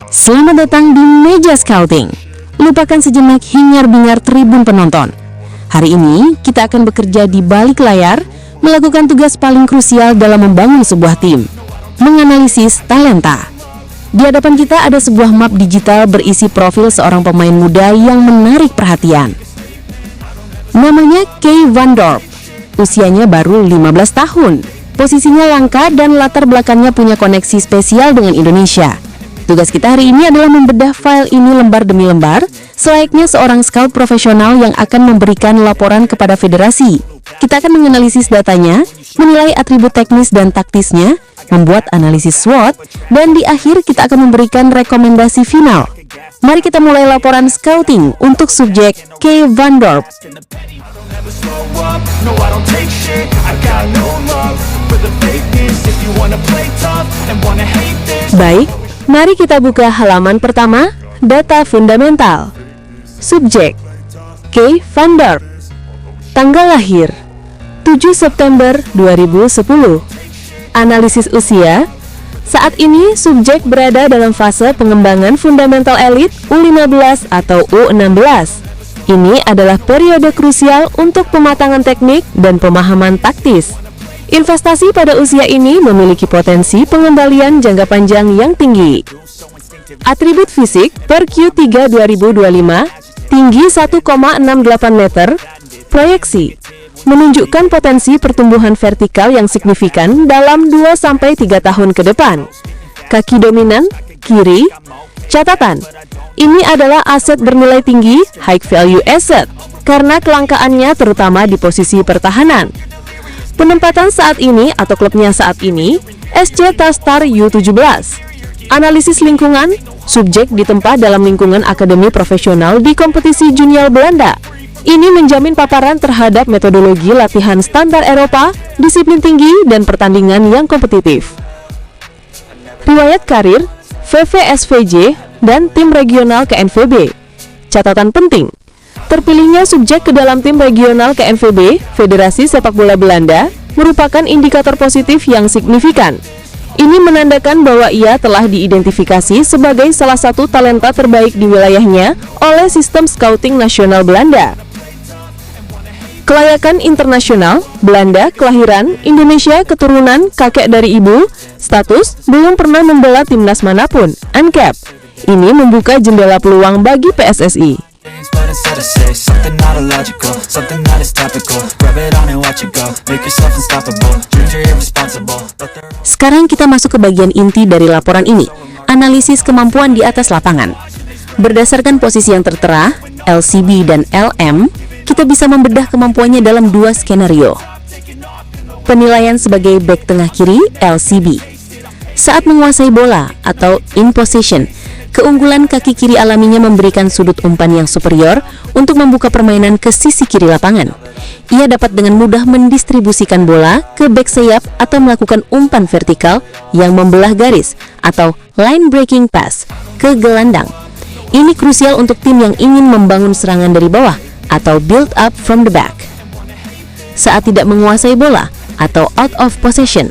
Selamat datang di Meja Scouting. Lupakan sejenak hingar-bingar tribun penonton. Hari ini kita akan bekerja di balik layar, melakukan tugas paling krusial dalam membangun sebuah tim, menganalisis talenta. Di hadapan kita ada sebuah map digital berisi profil seorang pemain muda yang menarik perhatian. Namanya Kay Van Dorp. Usianya baru 15 tahun. Posisinya langka dan latar belakangnya punya koneksi spesial dengan Indonesia. Tugas kita hari ini adalah membedah file ini lembar demi lembar, selayaknya seorang scout profesional yang akan memberikan laporan kepada federasi. Kita akan menganalisis datanya, menilai atribut teknis dan taktisnya, membuat analisis SWOT, dan di akhir kita akan memberikan rekomendasi final. Mari kita mulai laporan scouting untuk subjek Kay Van Dorp. Baik, mari kita buka halaman pertama, data fundamental. Subjek, Kay Van Dorp. Tanggal lahir, 7 September 2010. Analisis usia, saat ini subjek berada dalam fase pengembangan fundamental elit U15 atau U16. Ini adalah periode krusial untuk pematangan teknik dan pemahaman taktis. Investasi pada usia ini memiliki potensi pengembalian jangka panjang yang tinggi. Atribut fisik per Q3 2025, tinggi 1,68 meter, proyeksi, menunjukkan potensi pertumbuhan vertikal yang signifikan dalam 2-3 tahun ke depan. Kaki dominan, kiri, catatan, ini adalah aset bernilai tinggi, high value asset, karena kelangkaannya terutama di posisi pertahanan. Penempatan saat ini atau klubnya saat ini, SC Telstar U17. Analisis lingkungan, subjek ditempa dalam lingkungan akademi profesional di kompetisi junior Belanda. Ini menjamin paparan terhadap metodologi latihan standar Eropa, disiplin tinggi, dan pertandingan yang kompetitif. Riwayat karir, VVSVJ, dan tim regional KNVB. Catatan penting, terpilihnya subjek ke dalam tim regional KNVB, Federasi Sepak Bola Belanda, merupakan indikator positif yang signifikan. Ini menandakan bahwa ia telah diidentifikasi sebagai salah satu talenta terbaik di wilayahnya oleh sistem scouting nasional Belanda. Kelayakan internasional, Belanda, kelahiran, Indonesia, keturunan, kakek dari ibu, status, belum pernah membela timnas manapun, UNCAP. Ini membuka jendela peluang bagi PSSI. Sekarang kita masuk ke bagian inti dari laporan ini, analisis kemampuan di atas lapangan. Berdasarkan posisi yang tertera, LCB dan LM, kita bisa membedah kemampuannya dalam dua skenario. Penilaian sebagai bek tengah kiri, LCB. Saat menguasai bola atau in possession, keunggulan kaki kiri alaminya memberikan sudut umpan yang superior untuk membuka permainan ke sisi kiri lapangan. Ia dapat dengan mudah mendistribusikan bola ke bek sayap atau melakukan umpan vertikal yang membelah garis atau line breaking pass ke gelandang. Ini krusial untuk tim yang ingin membangun serangan dari bawah atau build up from the back. Saat tidak menguasai bola atau out of possession,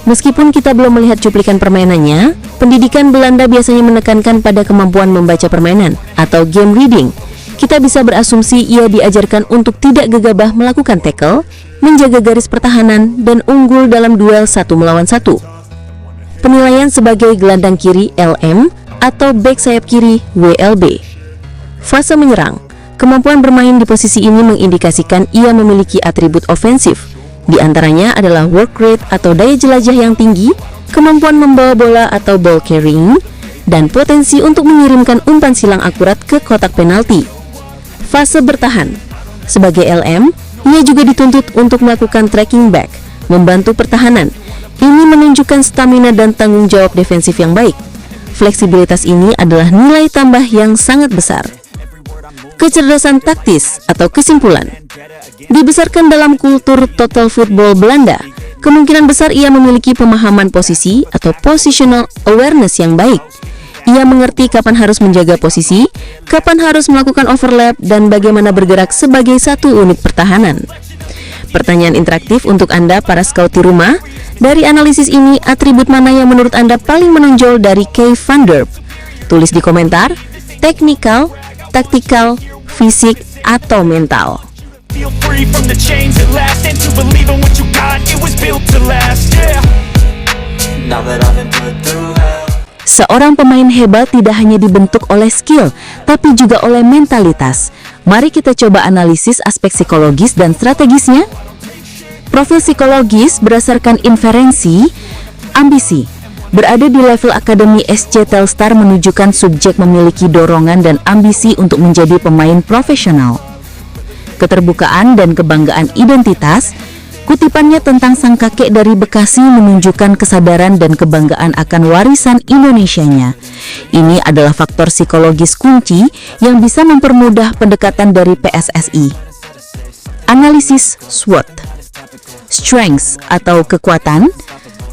meskipun kita belum melihat cuplikan permainannya, pendidikan Belanda biasanya menekankan pada kemampuan membaca permainan atau game reading. Kita bisa berasumsi ia diajarkan untuk tidak gegabah melakukan tackle, menjaga garis pertahanan, dan unggul dalam duel 1 melawan 1. Penilaian sebagai gelandang kiri LM atau back sayap kiri WLB. Fase menyerang, kemampuan bermain di posisi ini mengindikasikan ia memiliki atribut ofensif. Di antaranya adalah work rate atau daya jelajah yang tinggi, kemampuan membawa bola atau ball carrying, dan potensi untuk mengirimkan umpan silang akurat ke kotak penalti. Fase bertahan, sebagai LM, ia juga dituntut untuk melakukan tracking back, membantu pertahanan. Ini menunjukkan stamina dan tanggung jawab defensif yang baik. Fleksibilitas ini adalah nilai tambah yang sangat besar. Kecerdasan taktis atau kesimpulan, dibesarkan dalam kultur total football Belanda, kemungkinan besar ia memiliki pemahaman posisi atau positional awareness yang baik. Ia mengerti kapan harus menjaga posisi, kapan harus melakukan overlap, dan bagaimana bergerak sebagai satu unit pertahanan. Pertanyaan interaktif untuk Anda para scout di rumah. Dari analisis ini, atribut mana yang menurut Anda paling menonjol dari Kay Van Dorp? Tulis di komentar, technical, tactical, fisik, atau mental. Feel free from the chains at last, and to believe in what you got, it was built to last, yeah. Now that I've been put through hell. Seorang pemain hebat tidak hanya dibentuk oleh skill, tapi juga oleh mentalitas. Mari kita coba analisis aspek psikologis dan strategisnya. Profil psikologis berdasarkan inferensi, ambisi. Berada di level akademi SC Telstar menunjukkan subjek memiliki dorongan dan ambisi untuk menjadi pemain profesional. Keterbukaan dan kebanggaan identitas, kutipannya tentang sang kakek dari Bekasi menunjukkan kesadaran dan kebanggaan akan warisan Indonesianya. Ini adalah faktor psikologis kunci yang bisa mempermudah pendekatan dari PSSI. Analisis SWOT. Strengths atau kekuatan,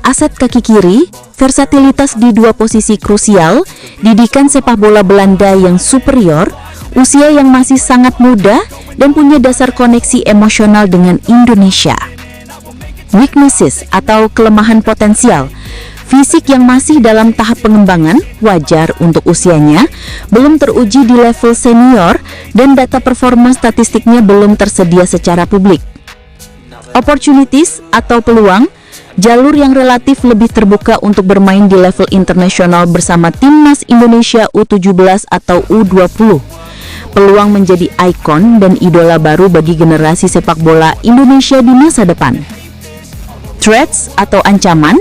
aset kaki kiri, versatilitas di dua posisi krusial, didikan sepak bola Belanda yang superior, usia yang masih sangat muda, dan punya dasar koneksi emosional dengan Indonesia. Weaknesses atau kelemahan potensial, fisik yang masih dalam tahap pengembangan, wajar untuk usianya, belum teruji di level senior, dan data performa statistiknya belum tersedia secara publik. Opportunities atau peluang, jalur yang relatif lebih terbuka untuk bermain di level internasional bersama Timnas Indonesia U17 atau U20. Peluang menjadi ikon dan idola baru bagi generasi sepak bola Indonesia di masa depan. Threats atau ancaman,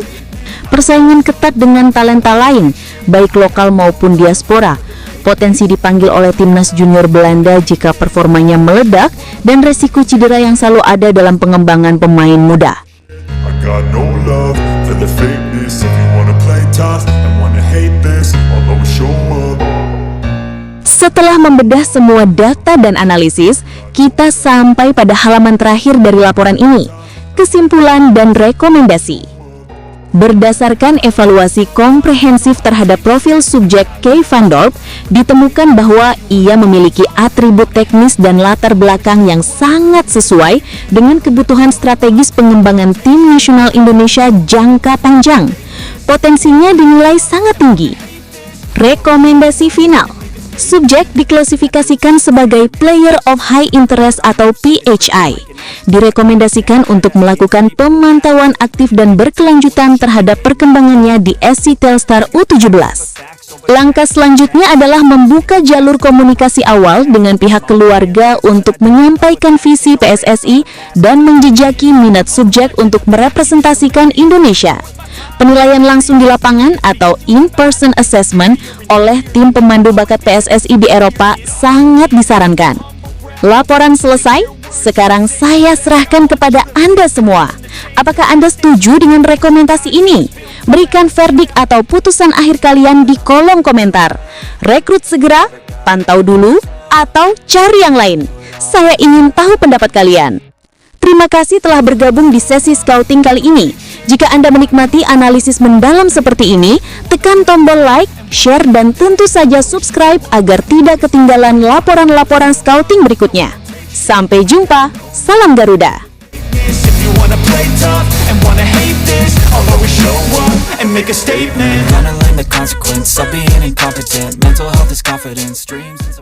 persaingan ketat dengan talenta lain, baik lokal maupun diaspora, potensi dipanggil oleh Timnas Junior Belanda jika performanya meledak, dan resiko cedera yang selalu ada dalam pengembangan pemain muda. I got no love for the fakeness. If you wanna play tough and wanna hate this, I'll always show up. Setelah membedah semua data dan analisis, kita sampai pada halaman terakhir dari laporan ini, kesimpulan dan rekomendasi. Berdasarkan evaluasi komprehensif terhadap profil subjek Kay van Dorp, ditemukan bahwa ia memiliki atribut teknis dan latar belakang yang sangat sesuai dengan kebutuhan strategis pengembangan tim nasional Indonesia jangka panjang. Potensinya dinilai sangat tinggi. Rekomendasi final. Subjek diklasifikasikan sebagai Player of High Interest atau PHI. Direkomendasikan untuk melakukan pemantauan aktif dan berkelanjutan terhadap perkembangannya di SC Telstar U17. Langkah selanjutnya adalah membuka jalur komunikasi awal dengan pihak keluarga untuk menyampaikan visi PSSI dan menjejaki minat subjek untuk merepresentasikan Indonesia. Penilaian langsung di lapangan atau in-person assessment oleh tim pemandu bakat PSSI di Eropa sangat disarankan. Laporan selesai, sekarang saya serahkan kepada Anda semua. Apakah Anda setuju dengan rekomendasi ini? Berikan verdict atau putusan akhir kalian di kolom komentar. Rekrut segera, pantau dulu, atau cari yang lain. Saya ingin tahu pendapat kalian. Terima kasih telah bergabung di sesi scouting kali ini. Jika Anda menikmati analisis mendalam seperti ini, tekan tombol like, share, dan tentu saja subscribe agar tidak ketinggalan laporan-laporan scouting berikutnya. Sampai jumpa, salam Garuda! If you wanna play tough and wanna hate this, I'll always show up and make a statement. Gonna learn the consequence of being incompetent. Mental health is confidence, dreams.